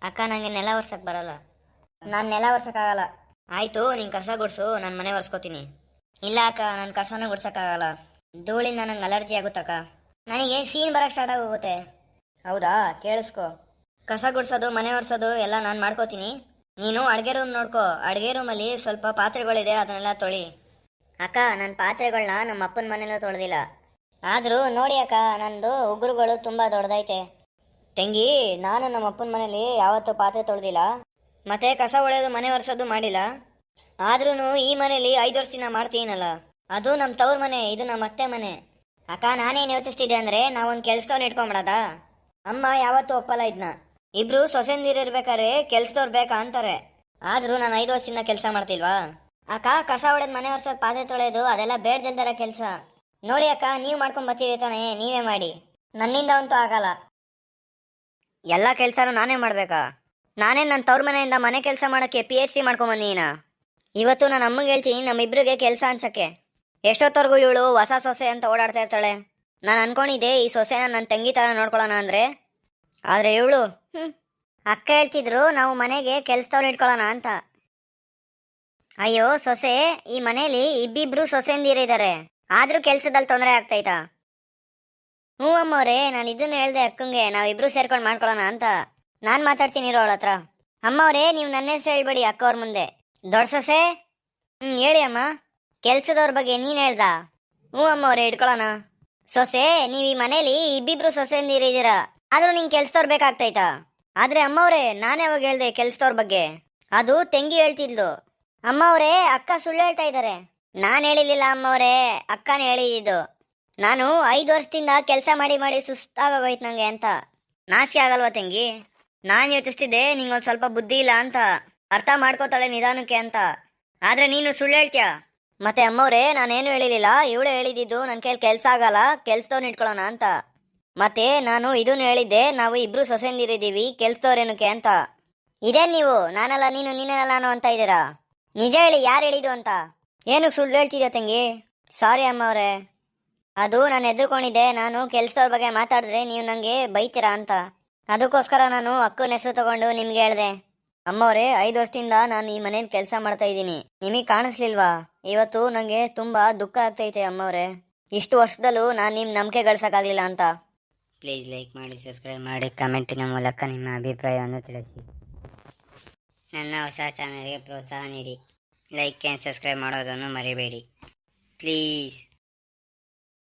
ಅಕ್ಕ ನಂಗೆ ನೆಲ ಒರ್ಸಕ್ ಬರಲ್ಲ. ನಾನು ನೆಲ ಒರ್ಸಕ್ಕಾಗಲ್ಲ. ಆಯ್ತು, ನೀನು ಕಸ ಗುಡ್ಸು, ನಾನು ಮನೆ ಒರ್ಸ್ಕೋತೀನಿ. ಇಲ್ಲ ಅಕ್ಕ, ನಾನು ಕಸನ ಗುಡ್ಸಕ್ಕಾಗಲ್ಲ. ಧೂಳಿಂದ ನಂಗೆ ಅಲರ್ಜಿ ಆಗುತ್ತಕ್ಕ. ನನಗೆ ಸೀನ್ ಬರಕ್ಕೆ ಸ್ಟಾರ್ಟ್ ಆಗೋಗುತ್ತೆ. ಹೌದಾ, ಕೇಳಿಸ್ಕೊ. ಕಸ ಗುಡ್ಸೋದು, ಮನೆ ಒರ್ಸೋದು ಎಲ್ಲ ನಾನು ಮಾಡ್ಕೋತೀನಿ. ನೀನು ಅಡುಗೆ ರೂಮ್ ನೋಡ್ಕೋ. ಅಡುಗೆ ರೂಮಲ್ಲಿ ಸ್ವಲ್ಪ ಪಾತ್ರೆಗಳಿದೆ, ಅದನ್ನೆಲ್ಲ ತೊಳಿ. ಅಕ್ಕ, ನನ್ನ ಪಾತ್ರೆಗಳನ್ನ ನಮ್ಮ ಅಪ್ಪನ ಮನೇಲೂ ತೊಳೆದಿಲ್ಲ. ಆದರೂ ನೋಡಿ ಅಕ್ಕ, ನಂದು ಉಗುರುಗಳು ತುಂಬ ದೊಡ್ಡದೈತೆ. ತಂಗಿ, ನಾನು ನಮ್ಮ ಅಪ್ಪನ ಮನೇಲಿ ಯಾವತ್ತೂ ಪಾತ್ರೆ ತೊಳೆದಿಲ್ಲ, ಮತ್ತೆ ಕಸ ಹೊಡೆಯೋದು ಮನೆ ಒರೆಸೋದು ಮಾಡಿಲ್ಲ. ಆದ್ರೂ ಈ ಮನೇಲಿ 5 ವರ್ಷದಿಂದ ಮಾಡ್ತೀನಲ್ಲ. ಅದು ನಮ್ಮ ತವ್ರ ಮನೆ, ಇದು ನಮ್ಮ ಅತ್ತೆ ಮನೆ. ಅಕ್ಕ, ನಾನೇನು ಯೋಚಿಸ್ತಿದ್ದೆ ಅಂದರೆ ನಾವೊಂದು ಕೆಲ್ಸದವ್ನ ಇಟ್ಕೊಂಬಿಡದ. ಅಮ್ಮ ಯಾವತ್ತೂ ಒಪ್ಪಲ್ಲ ಇದನ್ನ. ಇಬ್ರು ಸೊಸೆಂದಿರಿರ್ಬೇಕಾದ್ರೆ ಕೆಲ್ಸದವ್ರು ಬೇಕಾ ಅಂತಾರೆ. ಆದರೂ ನಾನು 5 ವರ್ಷದಿಂದ ಕೆಲಸ ಮಾಡ್ತಿಲ್ವಾ. ಅಕ್ಕ, ಕಸ ಹೊಡೆದು ಮನೆ ಒರೆಸೋದು, ಪಾತ್ರೆ ತೊಳೆಯೋದು ಅದೆಲ್ಲ ಬೇಡ್ದಿಲ್ದರ ಕೆಲಸ. ನೋಡಿ ಅಕ್ಕ, ನೀವು ಮಾಡ್ಕೊಂಡ್ ಬರ್ತೀವಿ ತಾನೇ, ನೀವೇ ಮಾಡಿ. ನನ್ನಿಂದ ಅಂತೂ ಆಗಲ್ಲ. ಎಲ್ಲ ಕೆಲಸನೂ ನಾನೇ ಮಾಡ್ಬೇಕಾ? ನಾನೇ ನನ್ನ ತವ್ರ ಮನೆಯಿಂದ ಮನೆ ಕೆಲಸ ಮಾಡೋಕ್ಕೆ PhD ಮಾಡ್ಕೊಂಬಂದೀನ. ಇವತ್ತು ನಾನು ಅಮ್ಮಂಗೆ ಹೇಳ್ತೀನಿ, ನಮ್ಮಿಬ್ರಿಗೆ ಕೆಲಸ ಅನ್ಸಕ್ಕೆ. ಎಷ್ಟೊತ್ತವರೆಗೂ ಇವಳು ಹೊಸ ಸೊಸೆ ಅಂತ ಓಡಾಡ್ತಾ ಇರ್ತಾಳೆ. ನಾನು ಅನ್ಕೊಂಡಿದ್ದೆ ಈ ಸೊಸೆನ ನನ್ನ ತಂಗಿ ಥರ ನೋಡ್ಕೊಳ್ಳೋಣ ಅಂದರೆ. ಆದರೆ ಇವಳು ಅಕ್ಕ ಹೇಳ್ತಿದ್ರು ನಾವು ಮನೆಗೆ ಕೆಲಸದವ್ರು ಇಟ್ಕೊಳ್ಳೋಣ ಅಂತ. ಅಯ್ಯೋ ಸೊಸೆ, ಈ ಮನೇಲಿ ಇಬ್ಬಿಬ್ರು ಸೊಸೆಂದಿರಿದ್ದಾರೆ, ಆದರೂ ಕೆಲಸದಲ್ಲಿ ತೊಂದರೆ ಆಗ್ತೈತಾ? ಹ್ಞೂ ಅಮ್ಮವ್ರೆ, ನಾನು ಇದನ್ನು ಹೇಳ್ದೆ ಅಕ್ಕಂಗೆ, ನಾವಿಬ್ರು ಸೇರ್ಕೊಂಡು ಮಾಡ್ಕೊಳ್ಳೋಣ ಅಂತ. ನಾನು ಮಾತಾಡ್ತೀನಿ ಇರೋ ಅವಳ ಹತ್ರ. ಅಮ್ಮವ್ರೆ, ನೀವು ನನ್ನ ಹೆಸರು ಹೇಳ್ಬೇಡಿ ಅಕ್ಕವ್ರ ಮುಂದೆ. ದೊಡ್ಡ ಸೊಸೆ. ಹೇಳಿ ಅಮ್ಮ. ಕೆಲ್ಸದವ್ರ ಬಗ್ಗೆ ನೀನು ಹೇಳ್ದ? ಹ್ಞೂ ಅಮ್ಮವ್ರೆ, ಇಟ್ಕೊಳ್ಳೋಣ. ಸೊಸೆ, ನೀವು ಈ ಮನೇಲಿ ಇಬ್ಬಿಬ್ರು ಸೊಸೆಂದಿರಿದ್ದೀರಾ, ಆದರೂ ನಿಂಗೆ ಕೆಲ್ಸದವ್ರು ಬೇಕಾಗ್ತೈತಾ? ಆದರೆ ಅಮ್ಮವ್ರೆ, ನಾನು ಯಾವಾಗ ಹೇಳ್ದೆ ಕೆಲ್ಸದವ್ರ ಬಗ್ಗೆ? ಅದು ತಂಗಿ ಹೇಳ್ತಿದ್ಲು. ಅಮ್ಮವ್ರೆ, ಅಕ್ಕ ಸುಳ್ಳು ಹೇಳ್ತಾ ಇದ್ದಾರೆ. ನಾನು ಹೇಳಿರ್ಲಿಲ್ಲ ಅಮ್ಮವ್ರೆ, ಅಕ್ಕನೇ ಹೇಳಿದ್ದು. ನಾನು 5 ವರ್ಷದಿಂದ ಕೆಲಸ ಮಾಡಿ ಮಾಡಿ ಸುಸ್ತಾಗೋಯ್ತು ನನಗೆ ಅಂತ. ನಾಚಿಕೆ ಆಗಲ್ವಾ ತಂಗಿ? ನಾನು ಯೋಚಿಸ್ತಿದ್ದೆ ನಿಂಗೊಂದು ಸ್ವಲ್ಪ ಬುದ್ಧಿ ಇಲ್ಲ ಅಂತ, ಅರ್ಥ ಮಾಡ್ಕೋತಾಳೆ ನಿಧಾನಕ್ಕೆ ಅಂತ. ಆದರೆ ನೀನು ಸುಳ್ಳು ಹೇಳ್ತೀಯ. ಮತ್ತೆ ಅಮ್ಮವ್ರೆ, ನಾನೇನು ಹೇಳಿರಲಿಲ್ಲ, ಇವಳೇ ಹೇಳಿದ್ದು ನನ್ನ ಕೈಲಿ ಕೆಲಸ ಆಗಲ್ಲ, ಕೆಲ್ಸದವ್ರನ್ನ ಇಟ್ಕೊಳ್ಳೋಣ ಅಂತ. ಮತ್ತೆ ನಾನು ಇದನ್ನು ಹೇಳಿದ್ದೆ, ನಾವು ಇಬ್ರು ಸೊಸೆಂದಿರಿದ್ದೀವಿ, ಕೆಲ್ಸದವ್ರೇನಕ್ಕೆ ಅಂತ. ಇದೇನು ನೀವು ನಾನಲ್ಲ ನೀನು, ನೀನಲ್ಲ ನಾನು ಅಂತ ಇದ್ದೀರಾ? ನಿಜ ಹೇಳಿ, ಯಾರು ಹೇಳಿದ್ದು ಅಂತ? ಏನಕ್ಕೆ ಸುಳ್ಳು ಹೇಳ್ತಿದ್ಯಾ ತಂಗಿ? ಸಾರಿ ಅಮ್ಮವ್ರೆ, ಅದು ನಾನು ಎದುರ್ಕೊಂಡಿದ್ದೆ. ನಾನು ಕೆಲ್ಸದವ್ರ ಬಗ್ಗೆ ಮಾತಾಡಿದ್ರೆ ನೀವು ನನಗೆ ಬೈತೀರಾ ಅಂತ. ಅದಕ್ಕೋಸ್ಕರ ನಾನು ಅಕ್ಕನ ಹೆಸರು ತಗೊಂಡು ನಿಮ್ಗೆ ಹೇಳಿದೆ. ಅಮ್ಮವ್ರೆ, 5 ವರ್ಷದಿಂದ ನಾನು ಈ ಮನೇಲಿ ಕೆಲಸ ಮಾಡ್ತಾ ಇದ್ದೀನಿ, ನಿಮಗೆ ಕಾಣಿಸ್ಲಿಲ್ವಾ? ಇವತ್ತು ನನಗೆ ತುಂಬ ದುಃಖ ಆಗ್ತೈತೆ ಅಮ್ಮವ್ರೆ. ಇಷ್ಟು ವರ್ಷದಲ್ಲೂ ನಾನು ನಿಮ್ಮ ನಂಬಿಕೆ ಗಳಿಸೋಕ್ಕಾಗಲಿಲ್ಲ ಅಂತ. ಪ್ಲೀಸ್ ಲೈಕ್ ಮಾಡಿ, ಸಬ್ಸ್ಕ್ರೈಬ್ ಮಾಡಿ, ಕಮೆಂಟಿನ ಮೂಲಕ ನಿಮ್ಮ ಅಭಿಪ್ರಾಯವನ್ನು ತಿಳಿಸಿ. ನನ್ನ ಹೊಸ ಚಾನಲ್ಗೆ ಪ್ರೋತ್ಸಾಹ ನೀಡಿ. ಲೈಕ್ ಆ್ಯಂಡ್ ಸಬ್ಸ್ಕ್ರೈಬ್ ಮಾಡೋದನ್ನು ಮರಿಬೇಡಿ ಪ್ಲೀಸ್.